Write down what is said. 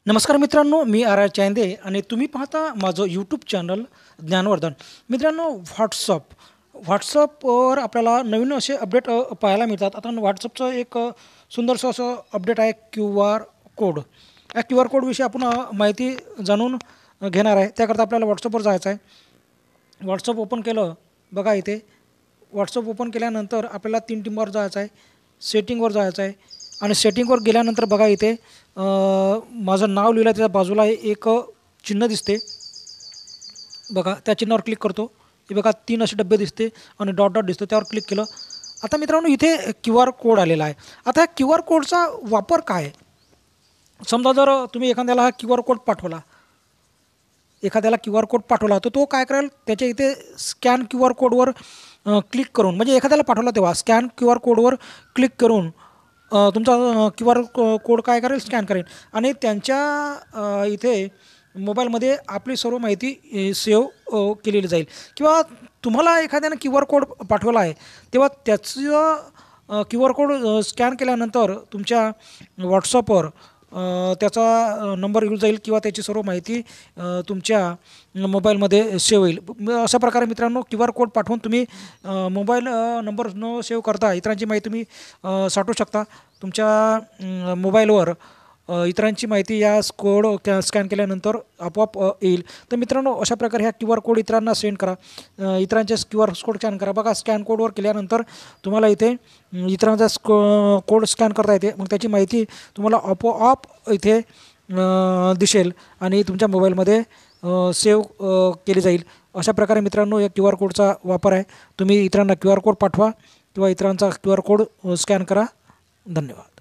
नमस्कार मित्रांनो, मी R R Chande आणि तुम्ही पाहता माझं यूट्यूब चॅनल ज्ञानवर्धन. मित्रांनो, व्हॉट्सअपवर आपल्याला नवीन असे अपडेट पाहायला मिळतात. आता व्हॉट्सअपचं एक सुंदरसं असं अपडेट आहे क्यू आर कोड. या क्यू आर कोडविषयी आपण माहिती जाणून घेणार आहे. त्याकरता आपल्याला व्हॉट्सअपवर जायचं आहे. व्हॉट्सअप ओपन केलं, बघा इथे व्हॉट्सअप ओपन केल्यानंतर आपल्याला 3 टिंबावर जायचं आहे, सेटिंगवर जायचं आहे आणि सेटिंगवर गेल्यानंतर बघा इथे माझं नाव लिहिलं, त्याच्या बाजूला एक चिन्ह दिसते. बघा त्या चिन्हावर क्लिक करतो. हे बघा 3 असे डब्बे दिसते आणि डॉट डॉट दिसतं, त्यावर क्लिक केलं. आता मित्रांनो इथे क्यू आर कोड आलेला आहे. आता ह्या क्यू आर कोडचा वापर काय आहे? समजा जर तुम्ही एखाद्याला हा क्यू आर कोड पाठवला, तर तो काय करेल, त्याच्या इथे स्कॅन क्यू आर कोडवर क्लिक करून, म्हणजे एखाद्याला पाठवला तेव्हा स्कॅन क्यू आर कोडवर क्लिक करून तुमचा क्यू आर कोड काय करेल, स्कॅन करेल आणि त्यांच्या इथे मोबाईलमध्ये आपली सर्व माहिती सेव्ह केलेली जाईल. किंवा तुम्हाला एखाद्यानं क्यू आर कोड पाठवला आहे तेव्हा त्याचं क्यू आर कोड स्कॅन केल्यानंतर तुमच्या व्हॉट्सअपवर त्याचा नंबर येऊन जाईल किंवा त्याची सर्व माहिती तुमच्या मोबाईलमध्ये सेव्ह होईल. अशा प्रकारे मित्रांनो क्यू आर कोड पाठवून तुम्ही मोबाईल नंबर न सेव्ह करता इतरांची माहिती तुम्ही साठवू शकता. तुमच्या मोबाईलवर इतरांची माहिती या कोड स्कॅन केल्यानंतर आपोआप येईल. तर मित्रांनो, अशा प्रकारे ह्या क्यू आर कोड इतरांना सेंड करा, इतरांचे क्यू आर कोड स्कॅन करा. बघा स्कॅन कोडवर केल्यानंतर तुम्हाला इथे इतरांचा कोड स्कॅन करता येते. मग त्याची माहिती तुम्हाला आपोआप इथे दिसेल आणि तुमच्या मोबाईलमध्ये सेव्ह केली जाईल. अशा प्रकारे मित्रांनो या क्यू आर कोडचा वापर आहे. तुम्ही इतरांना क्यू आर कोड पाठवा किंवा इतरांचा क्यू आर कोड स्कॅन करा. धन्यवाद.